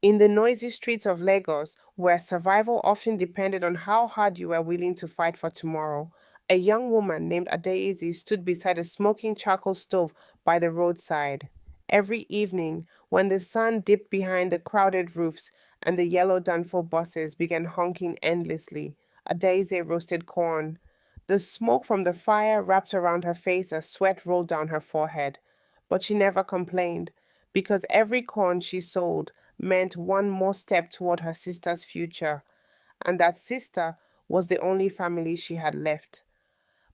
In the noisy streets of Lagos, where survival often depended on how hard you were willing to fight for tomorrow, a young woman named Adeizi stood beside a smoking charcoal stove by the roadside. Every evening, when the sun dipped behind the crowded roofs and the yellow Danfo buses began honking endlessly, Adeizi roasted corn. The smoke from the fire wrapped around her face as sweat rolled down her forehead. But she never complained, because every corn she sold meant one more step toward her sister's future, and that sister was the only family she had left.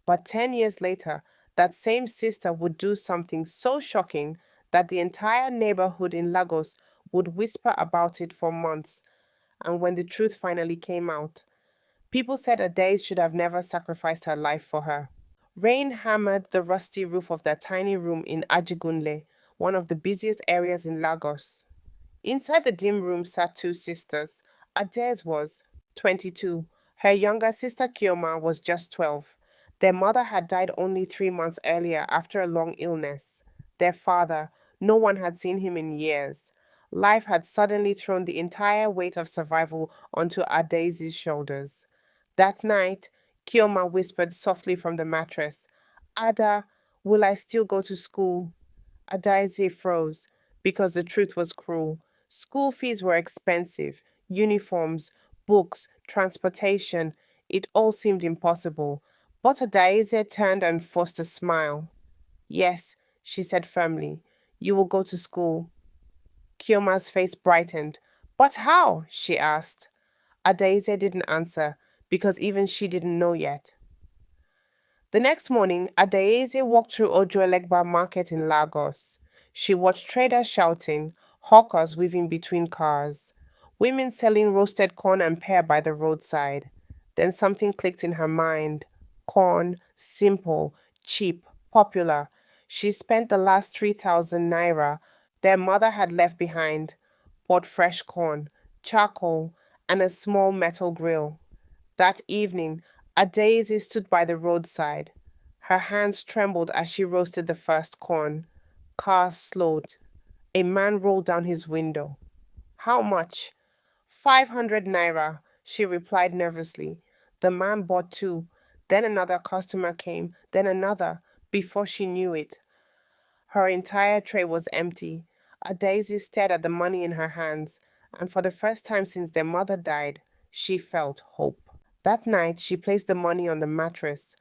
But 10 years later, that same sister would do something so shocking that the entire neighborhood in Lagos would whisper about it for months. And when the truth finally came out, people said Ade should have never sacrificed her life for her. Rain hammered the rusty roof of their tiny room in Ajigunle, one of the busiest areas in Lagos. Inside the dim room sat two sisters. Ades was 22. Her younger sister Kioma was just 12. Their mother had died only 3 months earlier after a long illness. Their father, no one had seen him in years. Life had suddenly thrown the entire weight of survival onto Adesi's shoulders. That night, Kioma whispered softly from the mattress, Ada, will I still go to school? Adaeze froze because the truth was cruel. School fees were expensive, uniforms, books, transportation. It all seemed impossible. But Adaeze turned and forced a smile. Yes, she said firmly, you will go to school. Kioma's face brightened. But how? She asked. Adaeze didn't answer because even she didn't know yet. The next morning, Adaeze walked through Ojuelegba Market in Lagos. She watched traders shouting, hawkers weaving between cars, women selling roasted corn and pear by the roadside. Then something clicked in her mind. Corn, simple, cheap, popular. She spent the last 3,000 naira their mother had left behind, bought fresh corn, charcoal, and a small metal grill. That evening, a Daisy stood by the roadside. Her hands trembled as she roasted the first corn. Cars slowed. A man rolled down his window. How much? 500 naira, she replied nervously. The man bought two. Then another customer came, then another. Before she knew it, her entire tray was empty. A Daisy stared at the money in her hands, and for the first time since their mother died, she felt hope. That night, she placed the money on the mattress.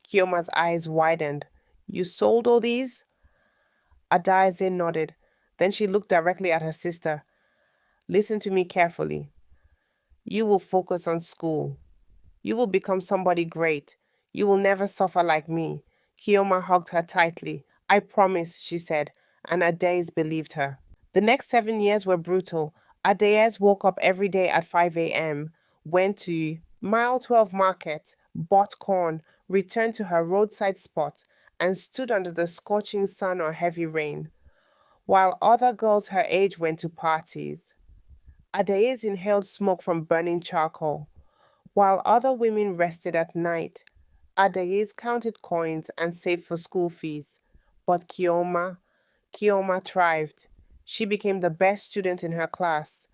Kioma's eyes widened. You sold all these? Adaeze nodded. Then she looked directly at her sister. Listen to me carefully. You will focus on school. You will become somebody great. You will never suffer like me. Kioma hugged her tightly. I promise, she said, and Adaeze believed her. The next 7 years were brutal. Adaeze woke up every day at 5 a.m., went to Mile 12 Market, bought corn, returned to her roadside spot, and stood under the scorching sun or heavy rain, while other girls her age went to parties. Adaeze inhaled smoke from burning charcoal, while other women rested at night. Adaeze counted coins and saved for school fees. But Kioma thrived. She became the best student in her class.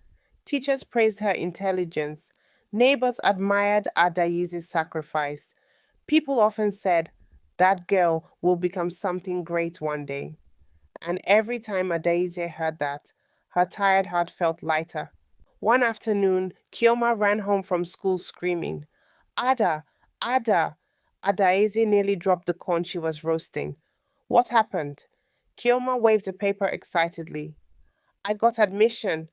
Teachers praised her intelligence. Neighbors admired Adaye's sacrifice. People often said, that girl will become something great one day. And every time Adaeze heard that, her tired heart felt lighter. One afternoon, Kioma ran home from school screaming, Ada, Ada! Adaeze nearly dropped the corn she was roasting. What happened? Kioma waved a paper excitedly. I got admission.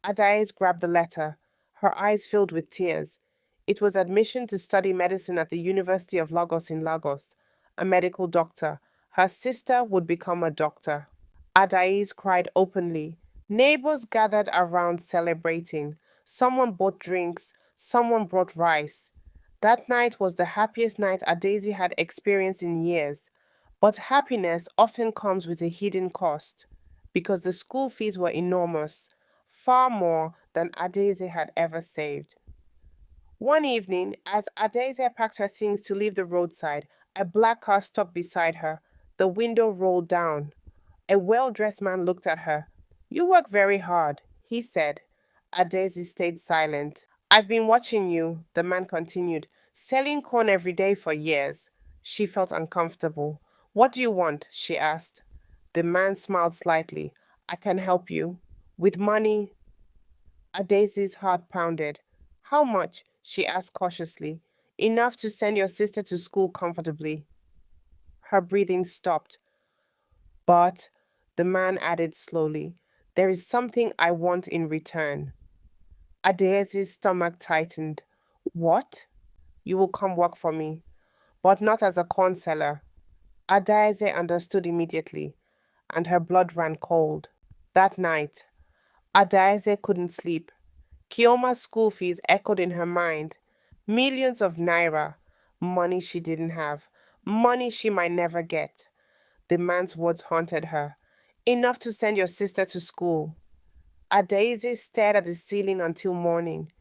Adaeze grabbed the letter. Her eyes filled with tears. It was admission to study medicine at the University of Lagos in Lagos. A medical doctor. Her sister would become a doctor. Adaeze cried openly. Neighbors gathered around celebrating. Someone bought drinks. Someone brought rice. That night was the happiest night Adaeze had experienced in years. But happiness often comes with a hidden cost, because the school fees were enormous, far more than Adaeze had ever saved. One evening, as Adaeze packed her things to leave the roadside, a black car stopped beside her. The window rolled down. A well dressed man looked at her. You work very hard, he said. Adesi stayed silent. I've been watching you, the man continued, selling corn every day for years. She felt uncomfortable. What do you want? She asked. The man smiled slightly. I can help you. With money? Adesi's heart pounded. How much? She asked cautiously. Enough to send your sister to school comfortably. Her breathing stopped. But, the man added slowly, there is something I want in return. Adesi's stomach tightened. What? You will come work for me, but not as a corn seller. Adaeze understood immediately, and her blood ran cold. That night, Adaeze couldn't sleep. Kioma's school fees echoed in her mind. Millions of naira, money she didn't have, money she might never get. The man's words haunted her. Enough to send your sister to school. Adaeze stared at the ceiling until morning.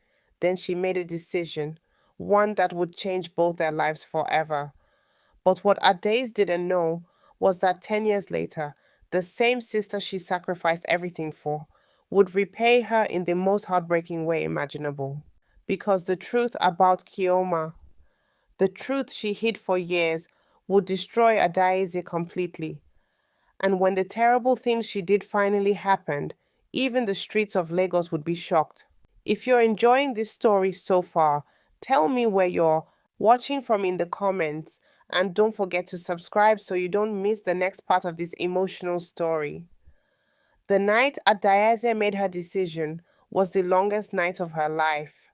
Then she made a decision, one that would change both their lives forever. But what Adaze didn't know was that 10 years later, the same sister she sacrificed everything for would repay her in the most heartbreaking way imaginable. Because the truth about Kioma, the truth she hid for years, would destroy Adaeze completely. And when the terrible thing she did finally happened, even the streets of Lagos would be shocked. If you're enjoying this story so far, tell me where you're watching from in the comments, and don't forget to subscribe so you don't miss the next part of this emotional story. The night Adaeze made her decision was the longest night of her life.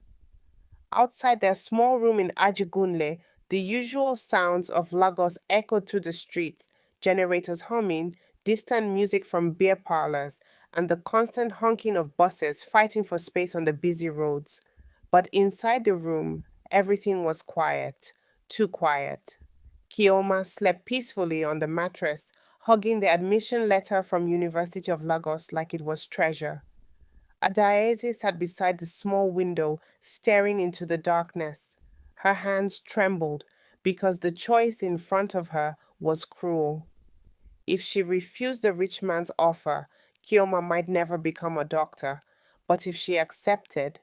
Outside their small room in Ajigunle, the usual sounds of Lagos echoed through the streets, generators humming, distant music from beer parlors, and the constant honking of buses fighting for space on the busy roads. But inside the room, everything was quiet, too quiet. Kioma slept peacefully on the mattress, hugging the admission letter from University of Lagos like it was treasure. Adaeze sat beside the small window, staring into the darkness. Her hands trembled because the choice in front of her was cruel. If she refused the rich man's offer, Kioma might never become a doctor. But if she accepted,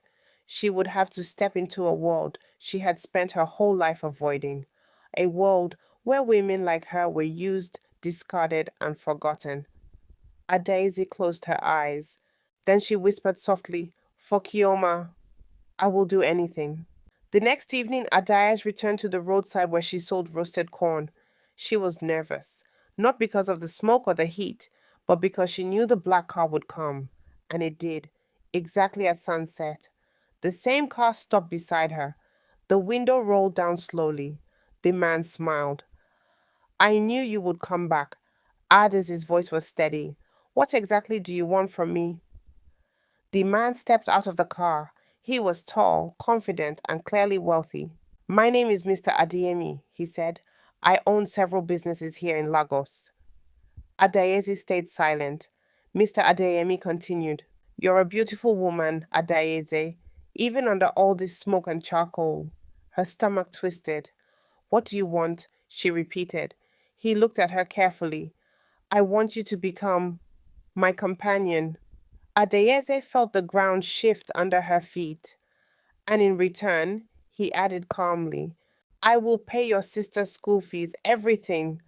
she would have to step into a world she had spent her whole life avoiding. A world where women like her were used, discarded, and forgotten. Adaeze closed her eyes. Then she whispered softly, For Kioma, I will do anything. The next evening, Adaeze returned to the roadside where she sold roasted corn. She was nervous, not because of the smoke or the heat, but because she knew the black car would come. And it did, exactly at sunset. The same car stopped beside her. The window rolled down slowly. The man smiled. I knew you would come back. Adaze's voice was steady. What exactly do you want from me? The man stepped out of the car. He was tall, confident, and clearly wealthy. My name is Mr. Adeyemi, he said. I own several businesses here in Lagos. Adaeze stayed silent. Mr. Adeyemi continued. You're a beautiful woman, Adaeze, even under all this smoke and charcoal. Her stomach twisted. What do you want? She repeated. He looked at her carefully. I want you to become my companion. Adeyeze felt the ground shift under her feet. And in return, he added calmly, I will pay your sister's school fees, everything.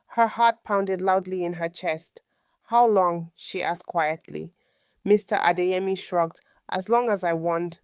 Her heart pounded loudly in her chest. How long? She asked quietly. Mr. Adeyemi shrugged. As long as I want.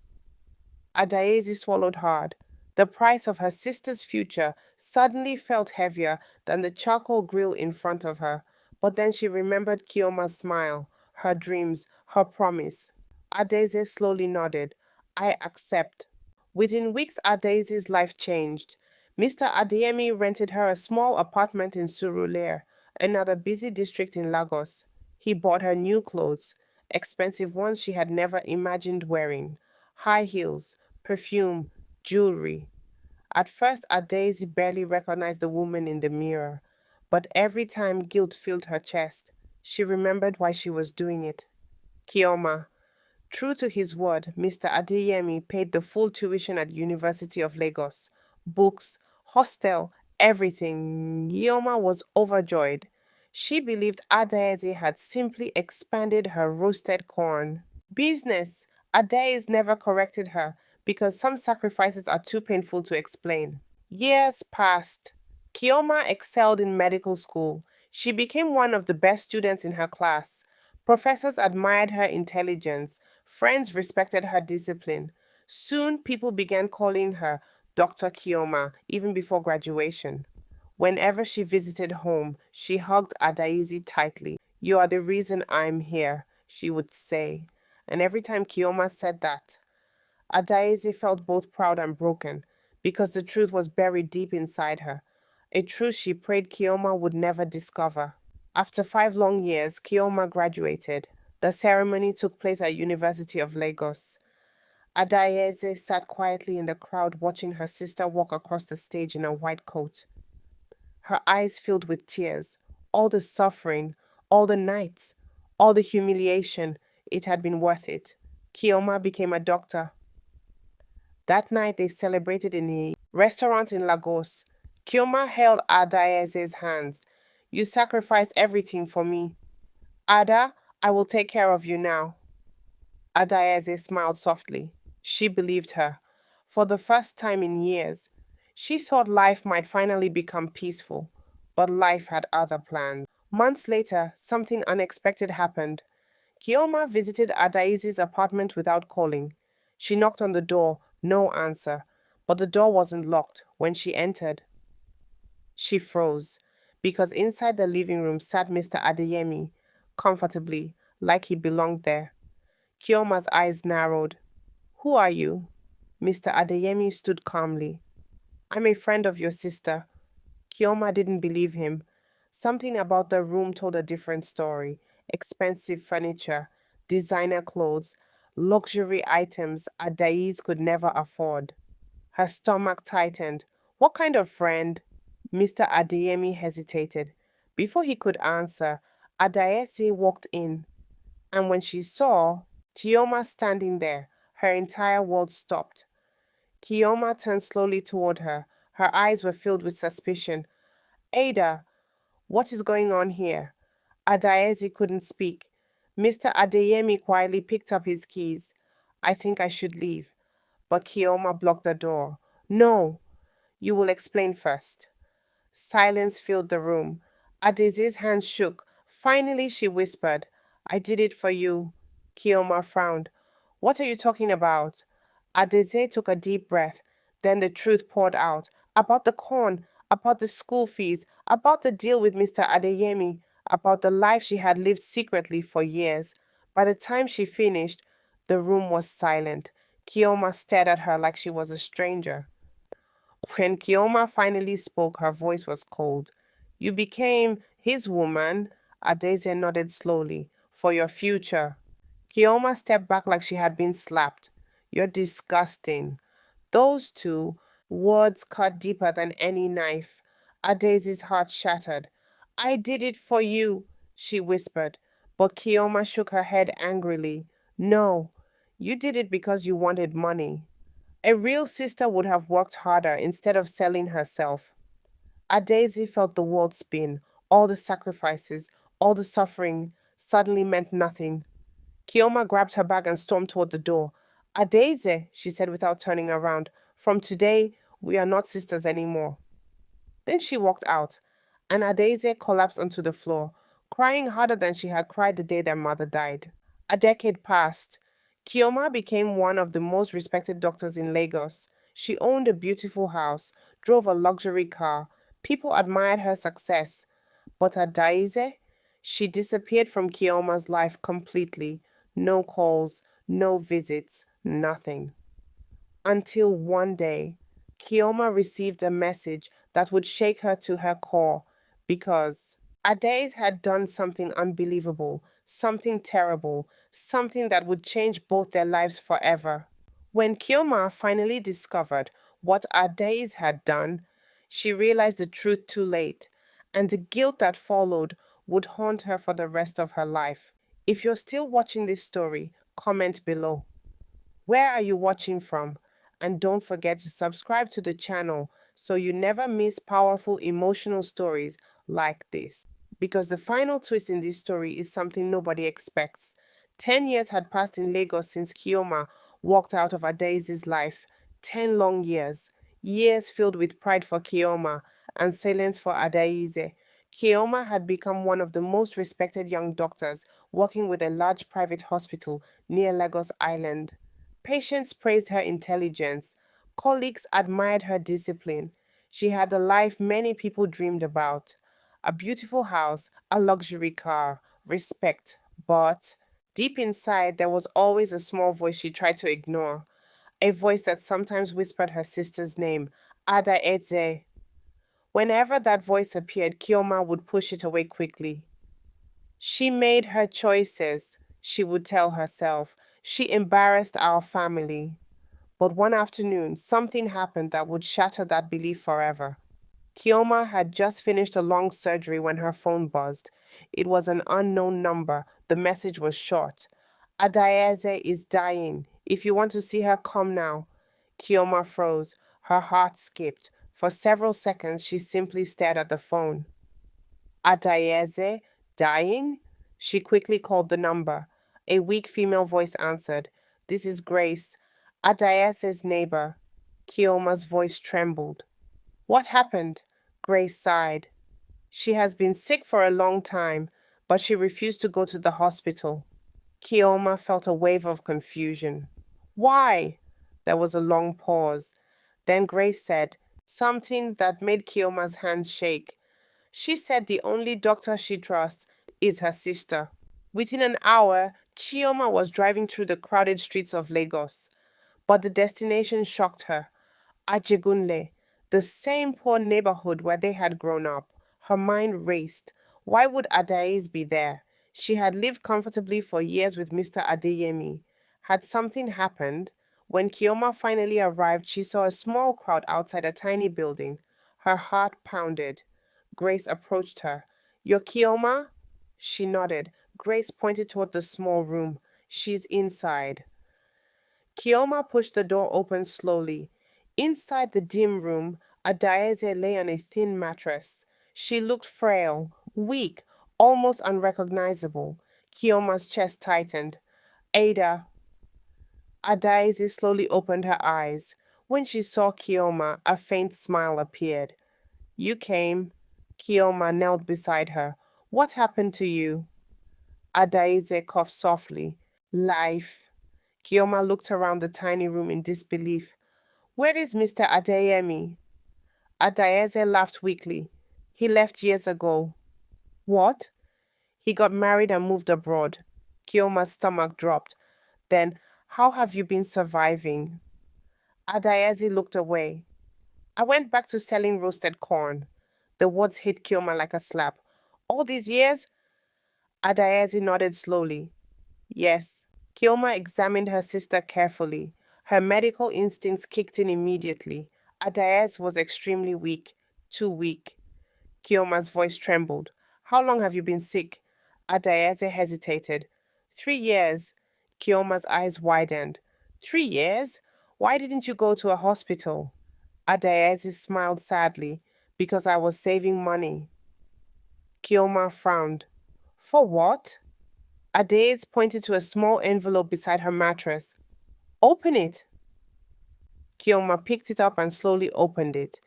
Adaeze swallowed hard. The price of her sister's future suddenly felt heavier than the charcoal grill in front of her. But then she remembered Kioma's smile, her dreams, her promise. Adaeze slowly nodded. I accept. Within weeks, Adeze's life changed. Mr. Adeyemi rented her a small apartment in Surulere, another busy district in Lagos. He bought her new clothes, expensive ones she had never imagined wearing, high heels, perfume, jewelry. At first, Adaeze barely recognized the woman in the mirror, but every time guilt filled her chest, she remembered why she was doing it. Kioma. True to his word, Mr. Adeyemi paid the full tuition at University of Lagos. Books, hostel, everything. Kioma was overjoyed. She believed Adaeze had simply expanded her roasted corn business. Adaise never corrected her because some sacrifices are too painful to explain. Years passed. Kioma excelled in medical school. She became one of the best students in her class. Professors admired her intelligence. Friends respected her discipline. Soon, people began calling her Dr. Kioma, even before graduation. Whenever she visited home, she hugged Adaise tightly. "You are the reason I'm here," she would say. And every time Kioma said that, Adaeze felt both proud and broken because the truth was buried deep inside her, a truth she prayed Kioma would never discover. After 5 long years, Kioma graduated. The ceremony took place at University of Lagos. Adaeze sat quietly in the crowd watching her sister walk across the stage in a white coat. Her eyes filled with tears. All the suffering, all the nights, all the humiliation, it had been worth it. Kioma became a doctor. That night they celebrated in a restaurant in Lagos. Kioma held Adaeze's hands. "You sacrificed everything for me. Ada, I will take care of you now." Adaeze smiled softly. She believed her. For the first time in years, she thought life might finally become peaceful, but life had other plans. Months later, something unexpected happened. Kioma visited Adaizi's apartment without calling. She knocked on the door, no answer, but the door wasn't locked. When she entered, she froze, because inside the living room sat Mr. Adeyemi, comfortably, like he belonged there. Kioma's eyes narrowed. "Who are you?" Mr. Adeyemi stood calmly. "I'm a friend of your sister." Kioma didn't believe him. Something about the room told a different story. Expensive furniture, designer clothes, luxury items Adais could never afford. Her stomach tightened. "What kind of friend?" Mr. Adeyemi hesitated. Before he could answer, Adaese walked in, and when she saw Kioma standing there, her entire world stopped. Kioma turned slowly toward her. Her eyes were filled with suspicion. "Ada, what is going on here?" Adaeze couldn't speak. Mr. Adeyemi quietly picked up his keys. "I think I should leave." But Kioma blocked the door. "No, you will explain first." Silence filled the room. Adeze's hands shook. Finally, she whispered, "I did it for you." Kioma frowned. "What are you talking about?" Adeze took a deep breath. Then the truth poured out. About the corn, about the school fees, about the deal with Mr. Adeyemi, about the life she had lived secretly for years. By the time she finished, the room was silent. Kioma stared at her like she was a stranger. When Kioma finally spoke, her voice was cold. "You became his woman," Adeze nodded slowly, "for your future." Kioma stepped back like she had been slapped. "You're disgusting." Those two words cut deeper than any knife. Adese's heart shattered. "I did it for you," she whispered. But Kioma shook her head angrily. "No, you did it because you wanted money. A real sister would have worked harder instead of selling herself." Adese felt the world spin. All the sacrifices, all the suffering suddenly meant nothing. Kioma grabbed her bag and stormed toward the door. "Adeze," she said without turning around, "from today, we are not sisters anymore." Then she walked out, and Adeze collapsed onto the floor, crying harder than she had cried the day their mother died. A decade passed. Kioma became one of the most respected doctors in Lagos. She owned a beautiful house, drove a luxury car. People admired her success. But Adaize, she disappeared from Kioma's life completely. No calls, no visits, nothing. Until one day, Kioma received a message that would shake her to her core because Adaise had done something unbelievable, something terrible, something that would change both their lives forever. When Kioma finally discovered what Adaise had done, she realized the truth too late, and the guilt that followed would haunt her for the rest of her life. If you're still watching this story, comment below. Where are you watching from? And don't forget to subscribe to the channel so you never miss powerful emotional stories like this. Because the final twist in this story is something nobody expects. 10 years had passed in Lagos since Kioma walked out of Adaizi's life. 10 long years. Years filled with pride for Kioma and silence for Adaize. Kioma had become one of the most respected young doctors working with a large private hospital near Lagos Island. Patients praised her intelligence. Colleagues admired her discipline. She had the life many people dreamed about. A beautiful house, a luxury car, respect. But deep inside, there was always a small voice she tried to ignore. A voice that sometimes whispered her sister's name, Ada Eze. Whenever that voice appeared, Kioma would push it away quickly. She made her choices, she would tell herself. She embarrassed our family. But one afternoon, something happened that would shatter that belief forever. Kioma had just finished a long surgery when her phone buzzed. It was an unknown number. The message was short. Adaeze is dying. If you want to see her, come now. Kioma froze. Her heart skipped. For several seconds, she simply stared at the phone. Adaeze? Dying? She quickly called the number. A weak female voice answered. This is Grace, Adaeze's neighbor. Kioma's voice trembled. What happened? Grace sighed. She has been sick for a long time, but she refused to go to the hospital. Kioma felt a wave of confusion. Why? There was a long pause. Then Grace said something that made Kioma's hands shake. She said the only doctor she trusts is her sister. Within an hour, Chioma was driving through the crowded streets of Lagos. But the destination shocked her. Ajegunle, the same poor neighborhood where they had grown up. Her mind raced. Why would Adaiz be there? She had lived comfortably for years with Mr. Adeyemi. Had something happened? When Kioma finally arrived, she saw a small crowd outside a tiny building. Her heart pounded. Grace approached her. You're Kioma? She nodded. Grace pointed toward the small room. She's inside. Kioma pushed the door open slowly. Inside the dim room, Adaeze lay on a thin mattress. She looked frail, weak, almost unrecognizable. Kioma's chest tightened. Ada. Adaeze slowly opened her eyes. When she saw Kioma, a faint smile appeared. You came. Kioma knelt beside her. What happened to you? Adaeze coughed softly. Life. Kioma looked around the tiny room in disbelief. Where is Mr. Adeyemi? Adaeze laughed weakly. He left years ago. What? He got married and moved abroad. Kioma's stomach dropped. Then, how have you been surviving? Adaeze looked away. I went back to selling roasted corn. The words hit Kioma like a slap. All these years? Adaeze nodded slowly. Yes. Kioma examined her sister carefully. Her medical instincts kicked in immediately. Adaeze was extremely weak. Too weak. Kioma's voice trembled. How long have you been sick? Adaeze hesitated. 3 years. Kioma's eyes widened. 3 years? Why didn't you go to a hospital? Adaeze smiled sadly. Because I was saving money. Kioma frowned. For what? Adaeze pointed to a small envelope beside her mattress. Open it. Kioma picked it up and slowly opened it.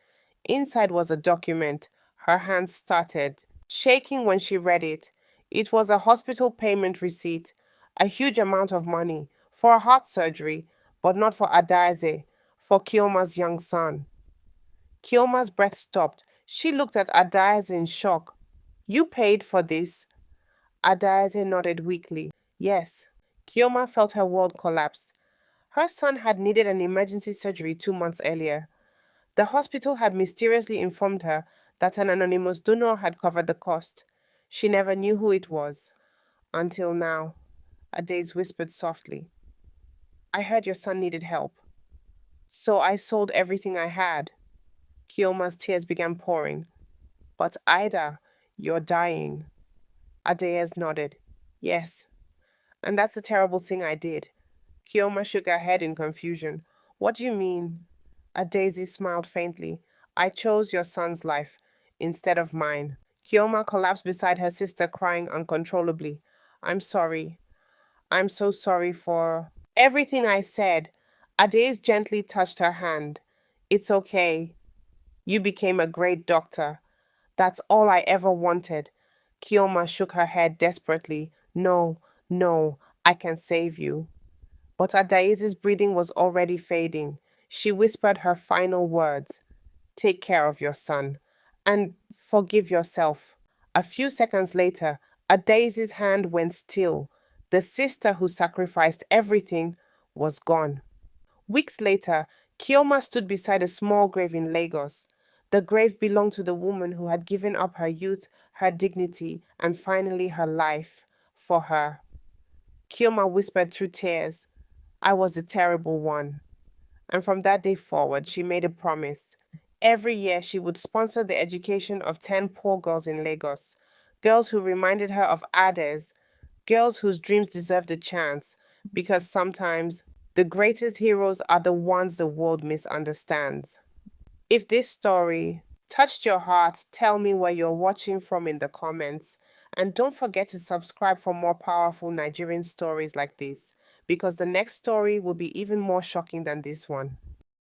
Inside was a document. Her hands started shaking when she read it. It was a hospital payment receipt, a huge amount of money for a heart surgery, but not for Adaeze, for Kioma's young son. Kioma's breath stopped. She looked at Adaeze in shock. You paid for this? Adaeze nodded weakly. Yes. Kioma felt her world collapse. Her son had needed an emergency surgery 2 months earlier. The hospital had mysteriously informed her that an anonymous donor had covered the cost. She never knew who it was. Until now, Adaeze whispered softly. I heard your son needed help. So I sold everything I had. Kioma's tears began pouring. But Ida, you're dying. Adaeze nodded. Yes. And that's the terrible thing I did. Kioma shook her head in confusion. What do you mean? Adaeze smiled faintly. I chose your son's life instead of mine. Kioma collapsed beside her sister, crying uncontrollably. I'm sorry. I'm so sorry for everything I said. Adaze gently touched her hand. It's okay. You became a great doctor. That's all I ever wanted. Kioma shook her head desperately. No, no, I can save you. But Adaize's breathing was already fading. She whispered her final words. Take care of your son. And forgive yourself. A few seconds later, Adaize's hand went still. The sister who sacrificed everything was gone. Weeks later, Kioma stood beside a small grave in Lagos. The grave belonged to the woman who had given up her youth, her dignity, and finally her life for her. Kioma whispered through tears, I was the terrible one. And from that day forward, she made a promise. Every year, she would sponsor the education of 10 poor girls in Lagos, girls who reminded her of Ades, girls whose dreams deserved a chance, because sometimes the greatest heroes are the ones the world misunderstands. If this story touched your heart, tell me where you're watching from in the comments. And don't forget to subscribe for more powerful Nigerian stories like this, because the next story will be even more shocking than this one.